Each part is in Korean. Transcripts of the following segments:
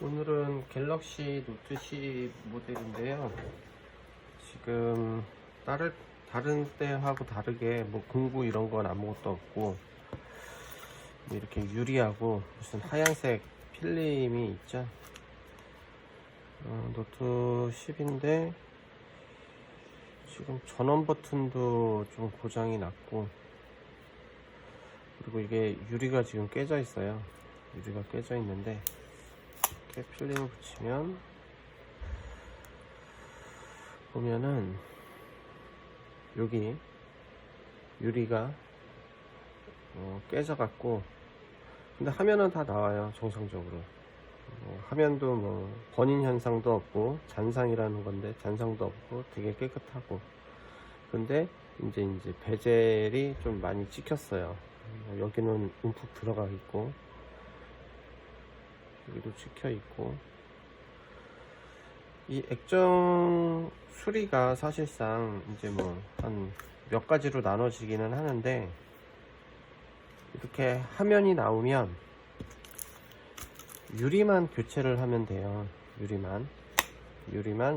오늘은 갤럭시 노트 C 모델인데요. 지금 다른 때하고 다르게 뭐 공구 이런 건 아무것도 없고 이렇게 유리하고 무슨 하얀색 필름이 있죠. 노트 10인데 지금 전원 버튼도 좀 고장이 났고, 그리고 이게 유리가 지금 깨져 있어요. 유리가 깨져 있는데 이렇게 필름을 붙이면 보면은 여기 유리가 깨져 갖고, 근데 화면은 다 나와요. 정상적으로 화면도 뭐 번인 현상도 없고 잔상이라는 건데 잔상도 없고 되게 깨끗하고, 근데 이제 베젤이 좀 많이 찍혔어요. 여기는 움푹 들어가 있고 여기도 찍혀 있고, 이 액정 수리가 사실상 이제 뭐 한 몇 가지로 나눠지기는 하는데, 이렇게 화면이 나오면 유리만 교체를 하면 돼요. 유리만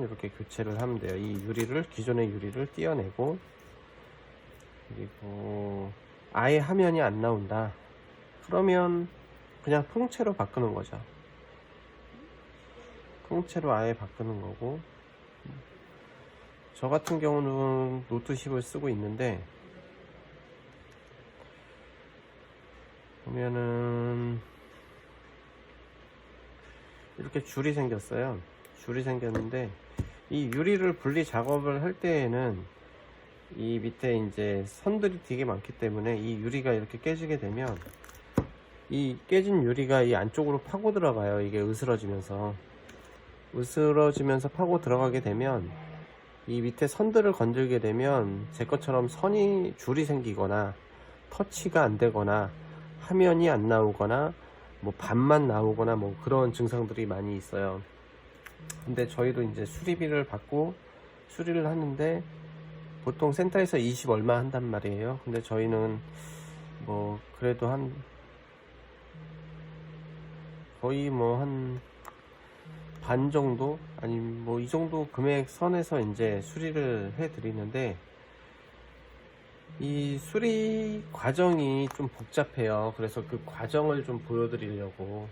이렇게 교체를 하면 돼요. 이 유리를, 기존의 유리를 떼어내고, 그리고 아예 화면이 안 나온다 그러면 그냥 통째로 바꾸는 거죠. 통째로 아예 바꾸는 거고, 저 같은 경우는 노트 10을 쓰고 있는데 보면은 이렇게 줄이 생겼어요. 줄이 생겼는데 이 유리를 분리 작업을 할 때에는 이 밑에 이제 선들이 되게 많기 때문에 이 유리가 이렇게 깨지게 되면 이 깨진 유리가 이 안쪽으로 파고 들어가요. 이게 으스러지면서 파고 들어가게 되면 이 밑에 선들을 건들게 되면 제 것처럼 줄이 생기거나 터치가 안 되거나 화면이 안 나오거나 뭐 반만 나오거나 뭐 그런 증상들이 많이 있어요. 근데 저희도 이제 수리비를 받고 수리를 하는데 보통 센터에서 20 얼마 한단 말이에요. 근데 저희는 뭐 그래도 거의 뭐 한 반 정도, 아니면 뭐 이 정도 금액 선에서 이제 수리를 해 드리는데, 이 수리 과정이 좀 복잡해요. 그래서 그 과정을 좀 보여드리려고,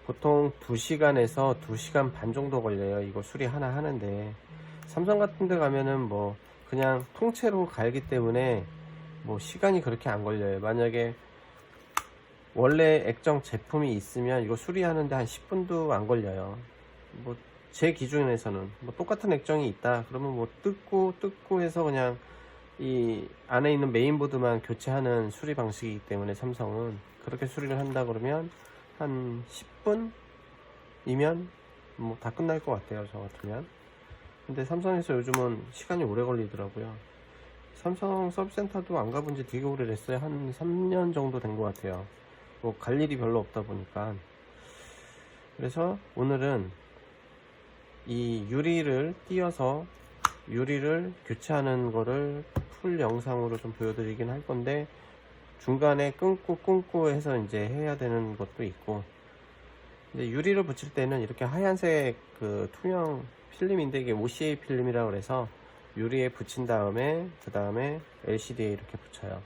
보통 2시간에서 2시간 반 정도 걸려요. 이거 수리 하나 하는데, 삼성 같은 데 가면은 뭐 그냥 통째로 갈기 때문에 뭐 시간이 그렇게 안 걸려요. 만약에 원래 액정 제품이 있으면 이거 수리하는데 한 10분도 안 걸려요. 뭐 제 기준에서는 뭐 똑같은 액정이 있다 그러면 뭐 뜯고 해서 그냥 이 안에 있는 메인보드만 교체하는 수리 방식이기 때문에, 삼성은 그렇게 수리를 한다 그러면 한 10분이면 뭐 다 끝날 것 같아요, 저 같으면. 근데 삼성에서 요즘은 시간이 오래 걸리더라고요. 삼성 서비스센터도 안 가본 지 되게 오래됐어요. 한 3년 정도 된 것 같아요. 뭐 갈 일이 별로 없다 보니까. 그래서 오늘은 이 유리를 띄어서 유리를 교체하는 거를 풀 영상으로 좀 보여드리긴 할 건데, 중간에 끊고 해서 이제 해야 되는 것도 있고, 이제 유리를 붙일 때는 이렇게 하얀색 그 투명 필름인데 이게 OCA 필름이라고 그래서 유리에 붙인 다음에 그 다음에 LCD에 이렇게 붙여요.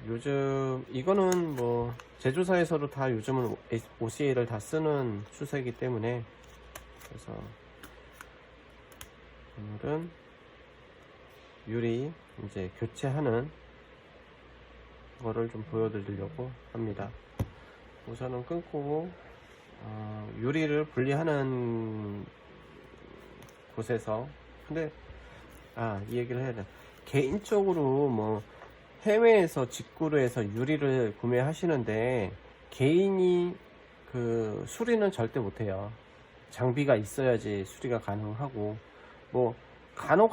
요즘 이거는 뭐 제조사에서도 다 요즘은 OCA를 다 쓰는 추세이기 때문에, 그래서 오늘은 유리 이제 교체하는 거를 좀 보여드리려고 합니다. 우선은 끊고 유리를 분리하는 곳에서, 근데 이 얘기를 해야 돼. 개인적으로 뭐 해외에서 직구로 해서 유리를 구매하시는데 개인이 그 수리는 절대 못해요. 장비가 있어야지 수리가 가능하고, 뭐 간혹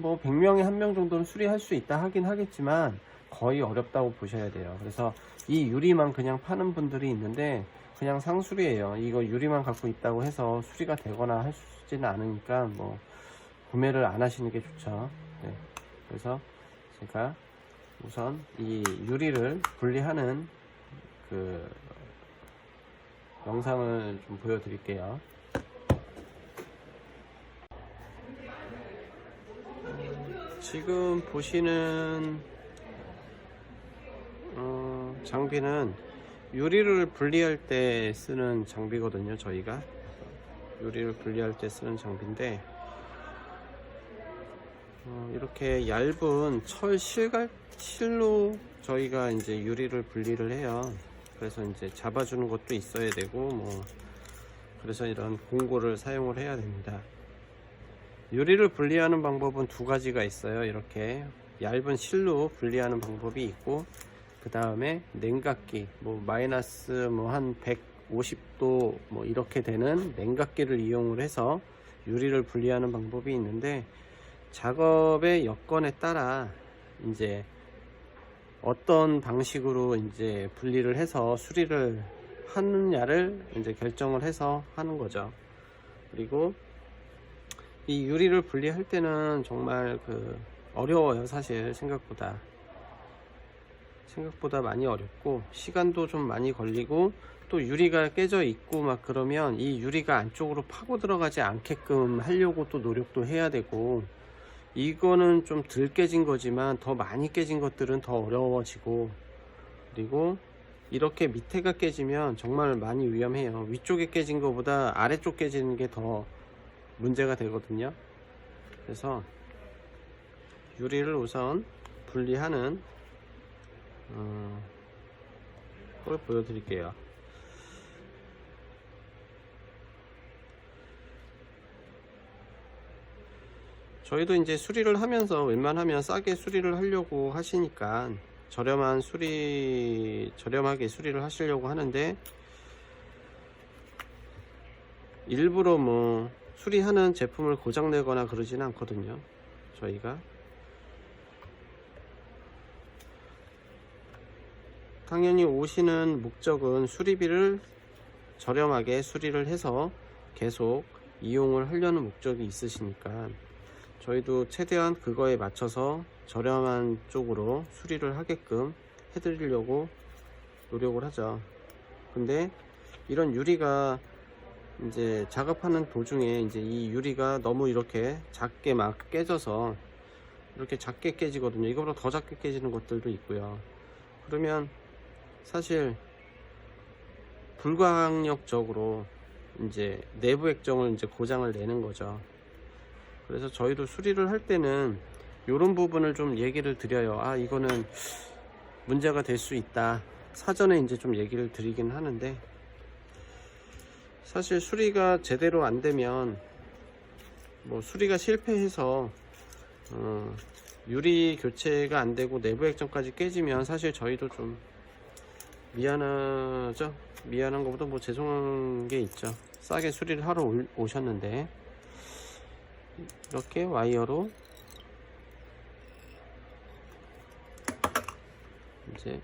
뭐 100명에 1명 정도는 수리할 수 있다 하긴 하겠지만 거의 어렵다고 보셔야 돼요. 그래서 이 유리만 그냥 파는 분들이 있는데 그냥 상수리예요. 이거 유리만 갖고 있다고 해서 수리가 되거나 할 수 있지는 않으니까 뭐 구매를 안 하시는 게 좋죠. 네. 그래서 제가 우선 이 유리를 분리하는 그 영상을 좀 보여드릴게요. 지금 보시는 장비는 유리를 분리할 때 쓰는 장비거든요. 저희가 유리를 분리할 때 쓰는 장비인데, 이렇게 얇은 철 실로 저희가 이제 유리를 분리를 해요. 그래서 이제 잡아주는 것도 있어야 되고, 그래서 이런 공구를 사용을 해야 됩니다. 유리를 분리하는 방법은 두 가지가 있어요. 이렇게 얇은 실로 분리하는 방법이 있고, 그 다음에 냉각기, 마이너스 한 150도 이렇게 되는 냉각기를 이용을 해서 유리를 분리하는 방법이 있는데, 작업의 여건에 따라 이제 어떤 방식으로 이제 분리를 해서 수리를 하느냐를 이제 결정을 해서 하는 거죠. 그리고 이 유리를 분리할 때는 정말 어려워요. 사실 생각보다 많이 어렵고, 시간도 좀 많이 걸리고, 또 유리가 깨져 있고 그러면 이 유리가 안쪽으로 파고 들어가지 않게끔 하려고 또 노력도 해야 되고, 이거는 좀 덜 깨진 거지만 더 많이 깨진 것들은 더 어려워지고, 그리고 이렇게 밑에가 깨지면 정말 많이 위험해요. 위쪽에 깨진 것보다 아래쪽 깨지는 게 더 문제가 되거든요. 그래서 유리를 우선 분리하는 걸 보여드릴게요. 저희도 이제 수리를 하면서 웬만하면 싸게 수리를 하려고 하시니까 저렴하게 수리를 하시려고 하는데, 일부러 수리하는 제품을 고장내거나 그러지는 않거든요. 저희가 당연히 오시는 목적은 수리비를 저렴하게 수리를 해서 계속 이용을 하려는 목적이 있으시니까, 저희도 최대한 그거에 맞춰서 저렴한 쪽으로 수리를 하게끔 해드리려고 노력을 하죠. 근데 이런 유리가 이제 작업하는 도중에 이제 이 유리가 너무 이렇게 작게 깨져서 이렇게 작게 깨지거든요. 이거보다 더 작게 깨지는 것들도 있고요. 그러면 사실 불가항력적으로 이제 내부 액정을 이제 고장을 내는 거죠. 그래서 저희도 수리를 할 때는 이런 부분을 좀 얘기를 드려요. 이거는 문제가 될 수 있다, 사전에 이제 좀 얘기를 드리긴 하는데, 사실 수리가 제대로 안 되면 수리가 실패해서 유리 교체가 안 되고 내부 액정까지 깨지면 사실 저희도 좀 미안하죠. 미안한 것보다 죄송한 게 있죠. 싸게 수리를 하러 오셨는데. 이렇게 와이어로 이제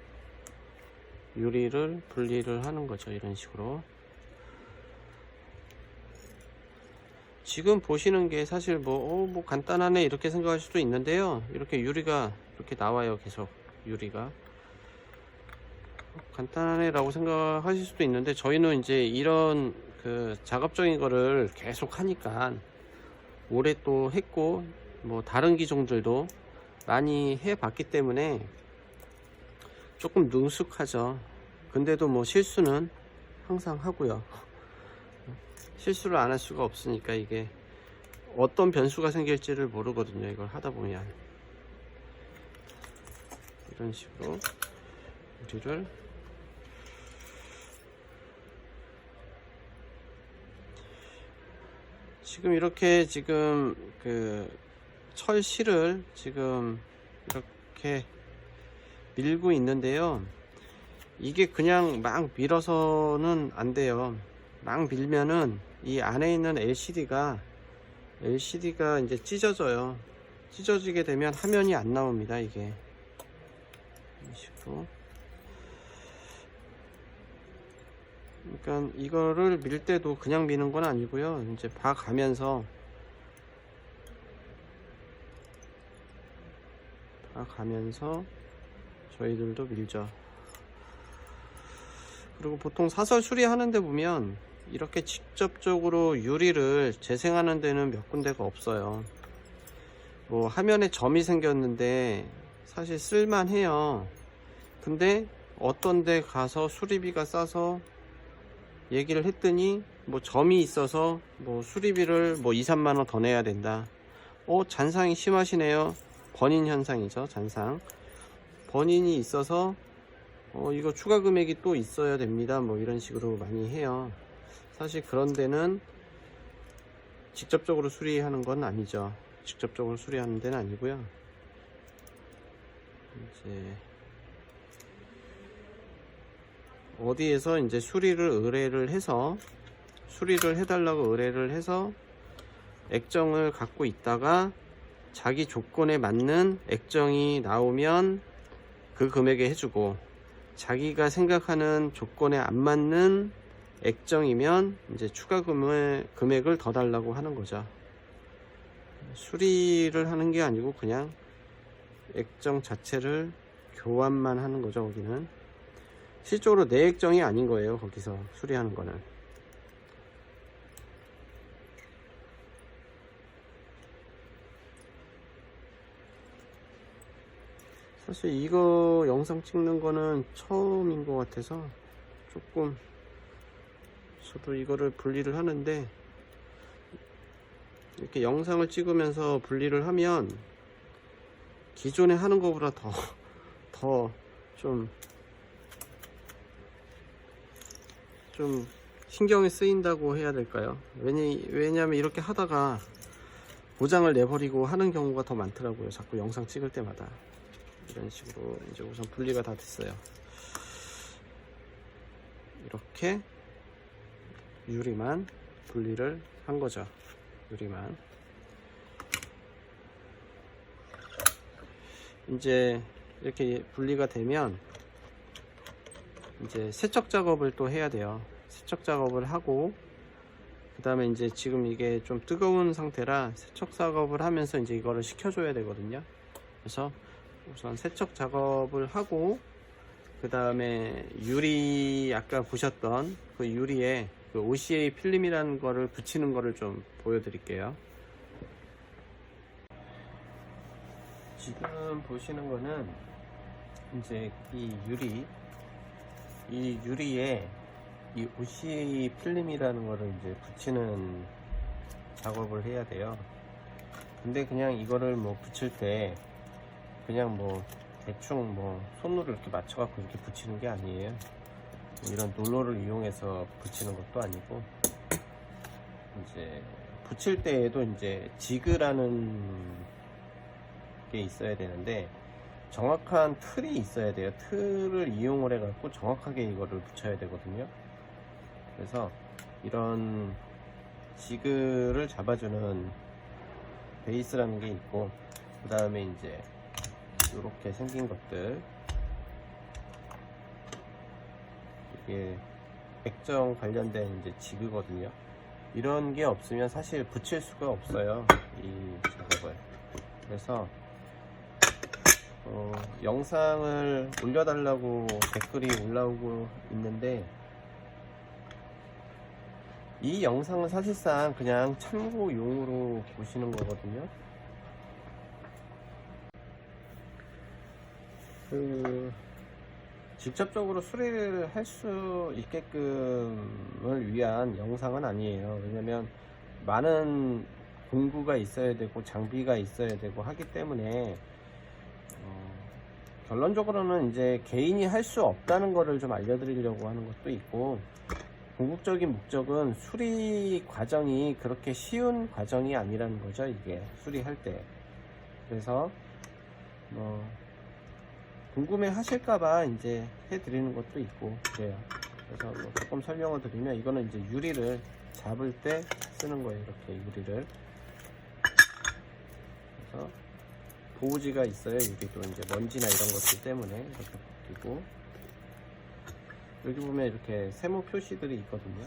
유리를 분리를 하는 거죠. 이런 식으로. 지금 보시는 게 사실 간단하네 이렇게 생각할 수도 있는데요. 이렇게 유리가 이렇게 나와요. 계속 유리가 간단하네 라고 생각하실 수도 있는데, 저희는 이제 이런 작업적인 거를 계속 하니까 오래 또 했고, 다른 기종들도 많이 해 봤기 때문에 조금 능숙하죠. 근데도 실수는 항상 하고요. 실수를 안 할 수가 없으니까 이게 어떤 변수가 생길지를 모르거든요. 이걸 하다 보면 이런 식으로 유리를 지금 이렇게 철실을 지금 이렇게 밀고 있는데요. 이게 그냥 막 밀어서는 안 돼요. 막 밀면은 이 안에 있는 LCD가 이제 찢어져요. 찢어지게 되면 화면이 안 나옵니다. 이게 이런 식으로. 그러니까 이거를 밀 때도 그냥 미는 건 아니고요. 이제 봐가면서 저희들도 밀죠. 그리고 보통 사설 수리하는데 보면 이렇게 직접적으로 유리를 재생하는 데는 몇 군데가 없어요. 뭐 화면에 점이 생겼는데 사실 쓸만해요. 근데 어떤 데 가서 수리비가 싸서 얘기를 했더니 뭐 점이 있어서 뭐 수리비를 뭐 2, 3만원 더 내야 된다. 잔상이 심하시네요. 번인 현상이죠. 잔상. 번인이 있어서 이거 추가 금액이 또 있어야 됩니다. 뭐 이런 식으로 많이 해요. 사실 그런 데는 직접적으로 수리하는 건 아니죠. 직접적으로 수리하는 데는 아니고요. 이제 어디에서 이제 수리를 의뢰를 해서 수리를 해달라고 의뢰를 해서 액정을 갖고 있다가 자기 조건에 맞는 액정이 나오면 그 금액에 해주고, 자기가 생각하는 조건에 안 맞는 액정이면 이제 추가 금액을 더 달라고 하는 거죠. 수리를 하는 게 아니고 그냥 액정 자체를 교환만 하는 거죠. 거기는 실적으로 내 액정이 아닌 거예요. 거기서 수리하는 거는. 사실 이거 영상 찍는 거는 처음인 것 같아서 조금 저도 이거를 분리를 하는데, 이렇게 영상을 찍으면서 분리를 하면 기존에 하는 것보다 더 좀 신경이 쓰인다고 해야 될까요? 왜냐하면 이렇게 하다가 고장을 내버리고 하는 경우가 더 많더라고요. 자꾸 영상 찍을 때마다. 이런 식으로 이제 우선 분리가 다 됐어요. 이렇게 유리만 분리를 한 거죠. 유리만. 이제 이렇게 분리가 되면 이제 세척 작업을 또 해야 돼요. 세척 작업을 하고, 그 다음에 이제 지금 이게 좀 뜨거운 상태라 세척 작업을 하면서 이제 이거를 식혀줘야 되거든요. 그래서 우선 세척 작업을 하고, 그 다음에 유리 아까 보셨던 그 유리에 그 OCA 필름이라는 거를 붙이는 거를 좀 보여드릴게요. 지금 보시는 거는 이제 이 유리에 이 OCA 필름이라는 거를 이제 붙이는 작업을 해야 돼요. 근데 그냥 이거를 뭐 붙일 때 그냥 뭐 대충 뭐 손으로 이렇게 맞춰 갖고 이렇게 붙이는 게 아니에요. 이런 롤러를 이용해서 붙이는 것도 아니고, 이제 붙일 때에도 이제 지그라는 게 있어야 되는데 정확한 틀이 있어야 돼요. 틀을 이용을 해 갖고 정확하게 이거를 붙여야 되거든요. 그래서 이런 지그를 잡아주는 베이스라는 게 있고, 그 다음에 이제 이렇게 생긴 것들, 이게 액정 관련된 이제 지그거든요. 이런 게 없으면 사실 붙일 수가 없어요, 이 작업을. 그래서 영상을 올려달라고 댓글이 올라오고 있는데, 이 영상은 사실상 그냥 참고용으로 보시는 거거든요. 직접적으로 수리를 할 수 있게끔을 위한 영상은 아니에요. 왜냐면 많은 공구가 있어야 되고 장비가 있어야 되고 하기 때문에 결론적으로는 이제 개인이 할 수 없다는 거를 좀 알려드리려고 하는 것도 있고, 궁극적인 목적은 수리 과정이 그렇게 쉬운 과정이 아니라는 거죠. 이게 수리할 때. 그래서 궁금해 하실까봐 이제 해드리는 것도 있고 그래요. 그래서 뭐 조금 설명을 드리면, 이거는 이제 유리를 잡을 때 쓰는 거예요. 이렇게 유리를. 그래서 보호지가 있어요. 유리도 이제 먼지나 이런 것들 때문에 이렇게 벗기고, 여기 보면 이렇게 세모 표시들이 있거든요.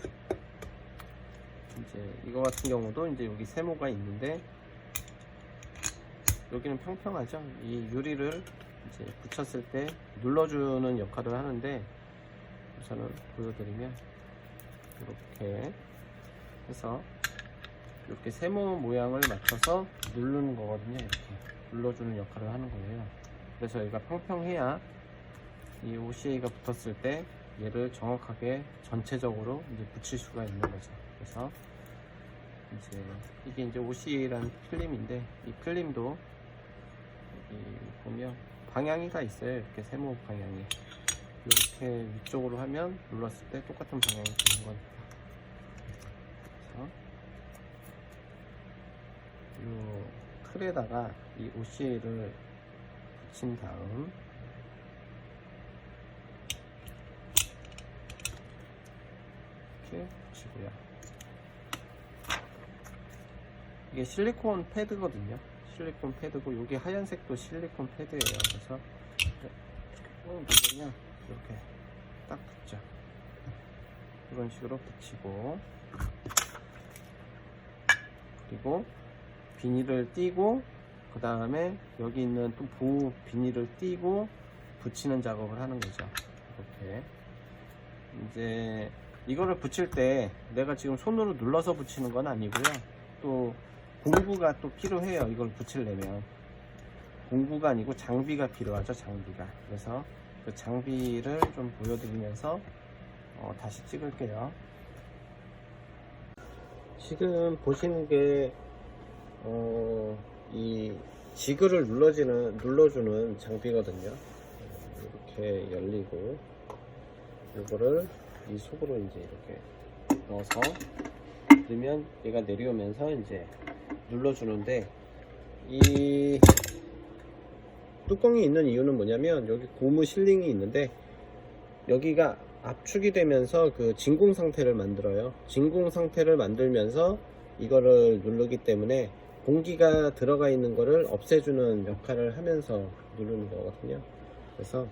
이제 이거 같은 경우도 이제 여기 세모가 있는데, 여기는 평평하죠. 이 유리를 이제 붙였을 때 눌러주는 역할을 하는데, 우선은 보여드리면 이렇게 해서 이렇게 세모 모양을 맞춰서 누르는 거거든요. 이렇게 눌러주는 역할을 하는 거예요. 그래서 얘가 평평해야 이 OCA가 붙었을 때 얘를 정확하게 전체적으로 이제 붙일 수가 있는 거죠. 그래서 이제 이게 이제 OCA라는 필름인데, 이 필름도 여기 보면 방향이가 있어요. 이렇게 세모 방향이 이렇게 위쪽으로 하면 눌렀을 때 똑같은 방향이 되는 거니까. 그래서 이 틀에다가 이 OCA를 붙인 다음 이렇게 붙이고요. 이게 실리콘 패드거든요. 실리콘 패드고, 여기 하얀색도 실리콘 패드예요. 그래서 누르면 이렇게 딱 붙죠. 이런 식으로 붙이고, 그리고 비닐을 띄고, 그 다음에 여기 있는 또 보호 비닐을 띄고 붙이는 작업을 하는 거죠. 이렇게 이제 이거를 붙일 때 내가 지금 손으로 눌러서 붙이는 건 아니고요. 또 공구가 또 필요해요. 이걸 붙이려면 공구가 아니고 장비가 필요하죠. 장비가. 그래서 그 장비를 좀 보여드리면서 다시 찍을게요. 지금 보시는 게 이 지그를 눌러주는 장비거든요. 이렇게 열리고, 이거를 이 속으로 이제 이렇게 넣어서 넣으면 얘가 내려오면서 이제 눌러주는데, 이 뚜껑이 있는 이유는 뭐냐면, 여기 고무 실링이 있는데 여기가 압축이 되면서 그 진공 상태를 만들어요. 진공 상태를 만들면서 이거를 누르기 때문에 공기가 들어가 있는 거를 없애주는 역할을 하면서 누르는 거거든요. 그래서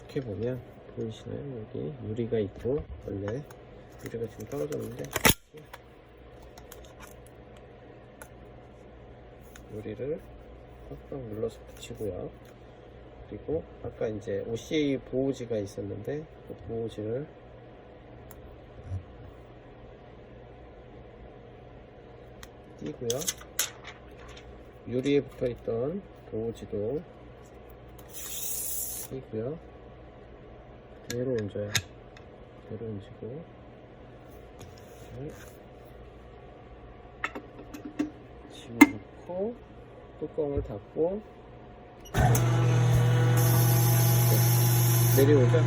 이렇게 보면 보이시나요? 여기 유리가 있고, 원래 유리가 지금 떨어졌는데 유리를 꽉꽉 눌러서 붙이고요. 그리고 아까 이제 OCA 보호지가 있었는데 그 보호지를 띄고요. 유리에 붙어 있던 보호지도 띄고요. 그대로 얹어요. 그대로 얹고 집어넣고 뚜껑을 닫고 내려오죠.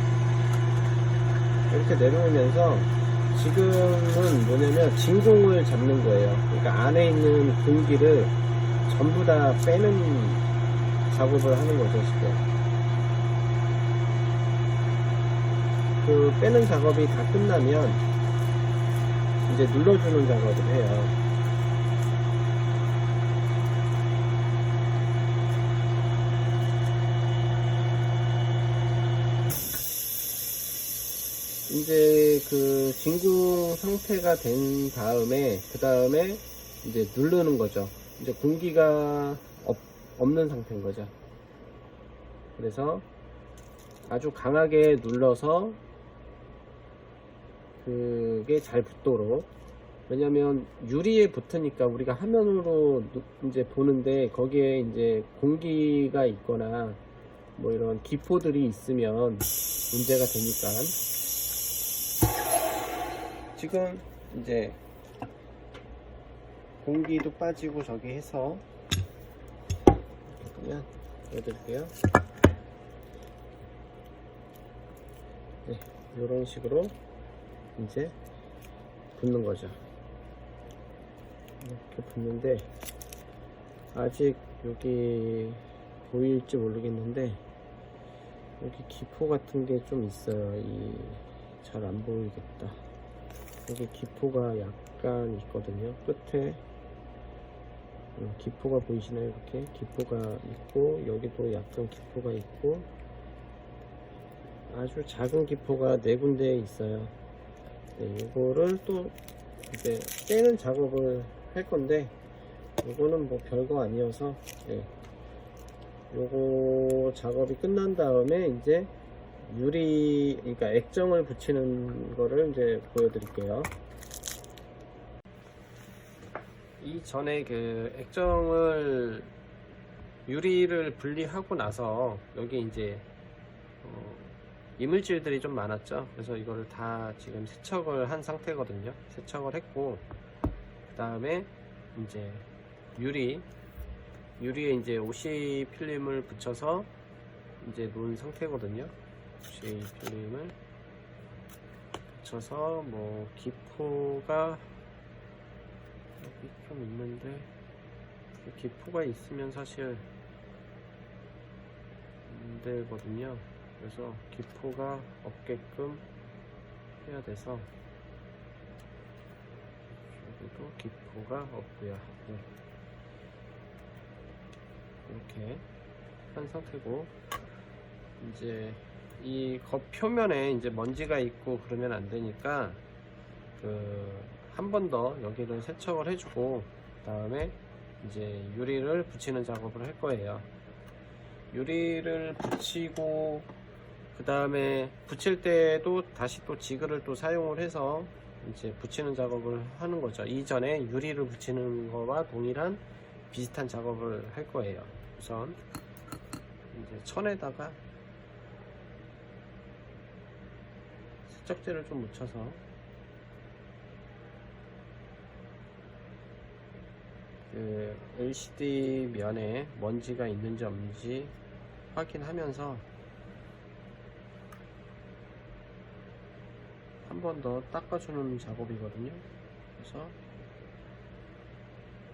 이렇게 내려오면서 지금은 뭐냐면 진공을 잡는 거예요. 그러니까 안에 있는 공기를 전부 다 빼는 작업을 하는 거죠. 지금 그 빼는 작업이 다 끝나면 이제 눌러주는 작업을 해요. 이제 그 진공 상태가 된 다음에, 그 다음에 이제 누르는 거죠. 이제 공기가 없는 상태인 거죠. 그래서 아주 강하게 눌러서 그게 잘 붙도록. 왜냐면 유리에 붙으니까 우리가 화면으로 이제 보는데 거기에 이제 공기가 있거나 뭐 이런 기포들이 있으면 문제가 되니까. 지금 이제 공기도 빠지고 저기 해서 그러면 보여드릴게요. 네, 이런 식으로 이제 붙는 거죠. 이렇게 붙는데 아직 여기 보일지 모르겠는데 여기 기포 같은 게 좀 있어요. 잘 안 보이겠다. 여기 기포가 약간 있거든요. 끝에 기포가 보이시나요? 이렇게 기포가 있고, 여기도 약간 기포가 있고, 아주 작은 기포가 4군데에 있어요. 네, 이거를 또 이제 떼는 작업을 할 건데, 이거는 뭐 별거 아니어서, 네, 요거 작업이 끝난 다음에 이제 유리, 그러니까 액정을 붙이는 거를 이제 보여드릴게요. 이전에 그 액정을 유리를 분리하고 나서 여기 이제 이물질들이 좀 많았죠. 그래서 이거를 다 지금 세척을 한 상태거든요. 세척을 했고, 그 다음에 이제 유리에 이제 OC 필름을 붙여서 이제 놓은 상태거든요. OC 필름을 붙여서 뭐 기포가 여기 좀 있는데, 기포가 있으면 사실 안 되거든요. 그래서 기포가 없게끔 해야 돼서 여기도 기포가 없고요. 네. 이렇게 한 상태고, 이제 이 겉표면에 이제 먼지가 있고 그러면 안 되니까 한 번 더 여기를 세척을 해주고, 그 다음에 이제 유리를 붙이는 작업을 할 거예요. 유리를 붙이고, 그 다음에 붙일 때도 다시 또 지그를 또 사용을 해서 이제 붙이는 작업을 하는 거죠. 이전에 유리를 붙이는 거와 동일한 비슷한 작업을 할 거예요. 우선 이제 천에다가 세척제를 좀 묻혀서 그 LCD 면에 먼지가 있는지 없는지 확인하면서 한 번 더 닦아주는 작업이거든요. 그래서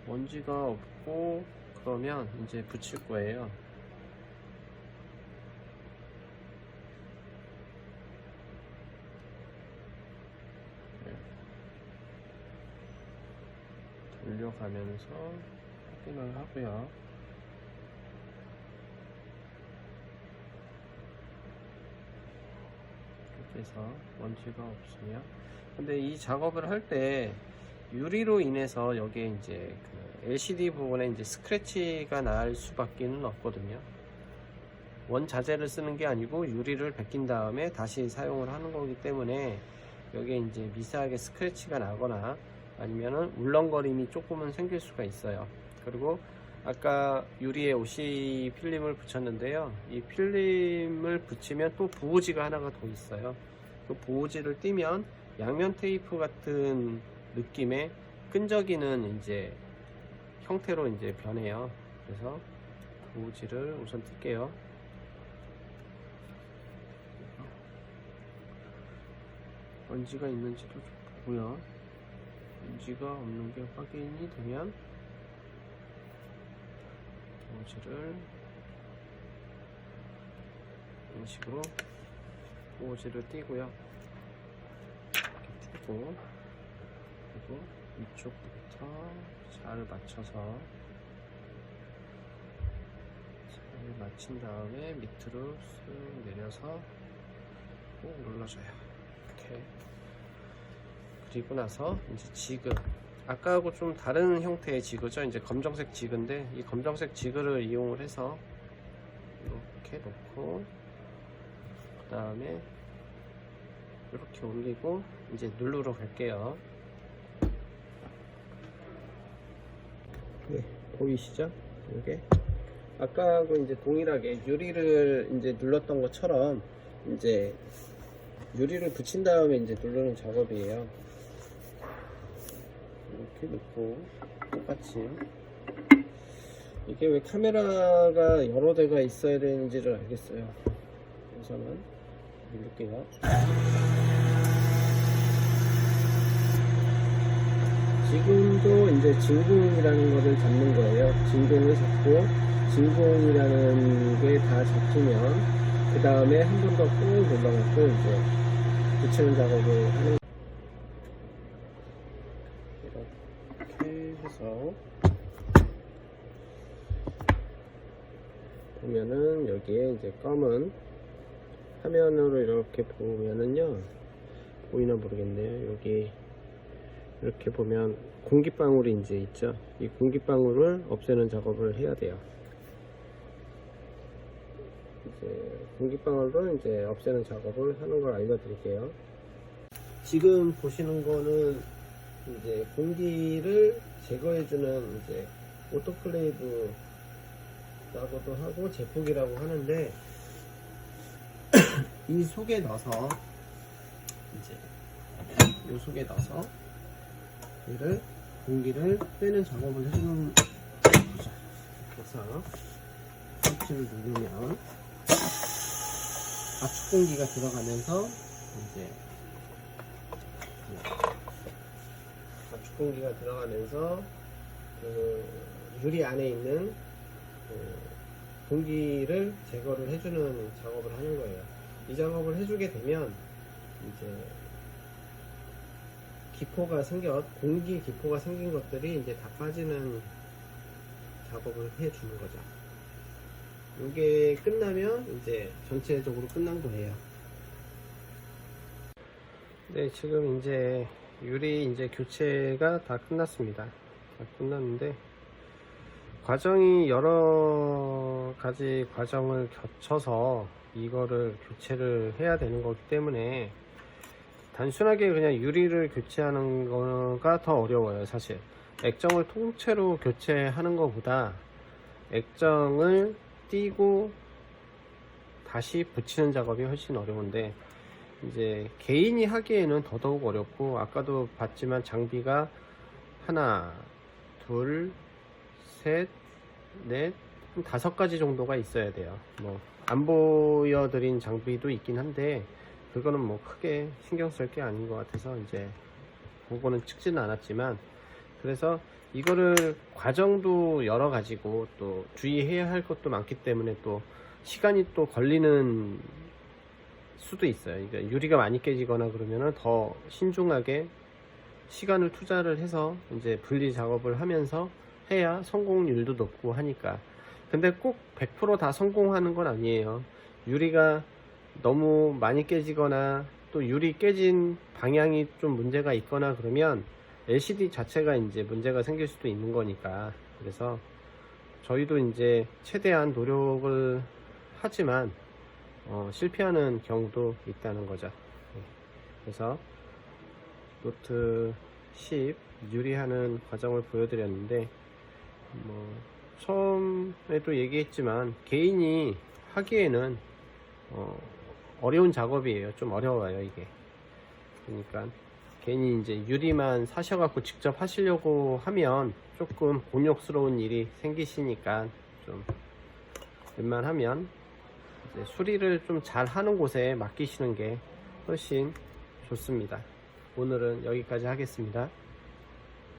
먼지가 없고 그러면 이제 붙일 거예요. 돌려가면서 확인을 하고요. 이렇게 해서 먼지가 없으면, 근데 이 작업을 할 때 유리로 인해서 여기에 이제 그 LCD 부분에 이제 스크래치가 날 수밖에는 없거든요. 원자재를 쓰는 게 아니고 유리를 벗긴 다음에 다시 사용을 하는 거기 때문에 여기에 이제 미세하게 스크래치가 나거나 아니면은 울렁거림이 조금은 생길 수가 있어요. 그리고 아까 유리에 OC 필름을 붙였는데요. 이 필름을 붙이면 또 보호지가 하나가 더 있어요. 그 보호지를 띄면 양면 테이프 같은 느낌의 끈적이는 이제 형태로 이제 변해요. 그래서 보호지를 우선 뜰게요. 먼지가 있는지도 좀 보고요. 먼지가 없는 게 확인이 되면 보호지를 이런 식으로 보호지를 띄고요. 이렇게 띄고, 그리고 이쪽부터 잘 맞춰서 잘 맞춘 다음에 밑으로 쓱 내려서 꼭 눌러줘요. 이렇게. 그리고 나서 이제 지그, 아까하고 좀 다른 형태의 지그죠. 이제 검정색 지그인데 이 검정색 지그를 이용을 해서 이렇게 놓고, 그 다음에 이렇게 올리고 이제 누르러 갈게요. 네, 보이시죠? 이게 아까하고 이제 동일하게 유리를 이제 눌렀던 것처럼 이제 유리를 붙인 다음에 이제 누르는 작업이에요. 이렇게 놓고 똑같이. 이게 왜 카메라가 여러 대가 있어야 되는지를 알겠어요. 우선은 누를게요. 지금도 이제 진공이라는 것을 잡는 거예요. 진공을 잡고, 진공이라는 게 다 잡히면 그 다음에 한 번 더 꾹 눌러갖고 이제 붙이는 작업을 하는. 이렇게 해서 보면은 여기에 이제 검은 화면으로 이렇게 보면은요, 보이나 모르겠네요. 여기 이렇게 보면 공기방울이 이제 있죠. 이 공기방울을 없애는 작업을 해야 돼요. 이제 공기방울도 이제 없애는 작업을 하는 걸 알려드릴게요. 지금 보시는 거는 이제 공기를 제거해주는 이제 오토클레이브라고도 하고 제폭이라고 하는데 이 속에 넣어서 이제 이 속에 넣어서 얘를 공기를 빼는 작업을 해주는 거죠. 그래서 스위치를 누르면 압축 공기가 들어가면서 이제 압축 공기가 들어가면서 그 유리 안에 있는 그 공기를 제거를 해주는 작업을 하는 거예요. 이 작업을 해주게 되면 이제 공기 기포가 생긴 것들이 이제 다 빠지는 작업을 해주는 거죠. 이게 끝나면 이제 전체적으로 끝난 거예요. 네, 지금 이제 유리 이제 교체가 다 끝났습니다. 다 끝났는데 과정이 여러 가지 과정을 겹쳐서 이거를 교체를 해야 되는 거기 때문에 단순하게 그냥 유리를 교체하는 거가 더 어려워요. 사실 액정을 통째로 교체하는 것보다 액정을 띄고 다시 붙이는 작업이 훨씬 어려운데 이제 개인이 하기에는 더더욱 어렵고, 아까도 봤지만 장비가 하나, 둘, 셋, 넷, 한 5가지 정도가 있어야 돼요. 뭐 안 보여드린 장비도 있긴 한데 그거는 뭐 크게 신경 쓸 게 아닌 것 같아서 이제 그거는 찍지는 않았지만, 그래서 이거를 과정도 여러 가지고 또 주의해야 할 것도 많기 때문에 또 시간이 또 걸리는 수도 있어요. 그러니까 유리가 많이 깨지거나 그러면은 더 신중하게 시간을 투자를 해서 이제 분리 작업을 하면서 해야 성공률도 높고 하니까. 근데 꼭 100% 다 성공하는 건 아니에요. 유리가 너무 많이 깨지거나 또 유리 깨진 방향이 좀 문제가 있거나 그러면 LCD 자체가 이제 문제가 생길 수도 있는 거니까. 그래서 저희도 이제 최대한 노력을 하지만 실패하는 경우도 있다는 거죠. 그래서 노트 10 유리하는 과정을 보여드렸는데, 뭐 처음에도 얘기했지만 개인이 하기에는 어려운 작업이에요. 좀 어려워요 이게. 그러니까 괜히 이제 유리만 사셔갖고 직접 하시려고 하면 조금 곤욕스러운 일이 생기시니까 좀 웬만하면 이제 수리를 좀 잘 하는 곳에 맡기시는 게 훨씬 좋습니다. 오늘은 여기까지 하겠습니다.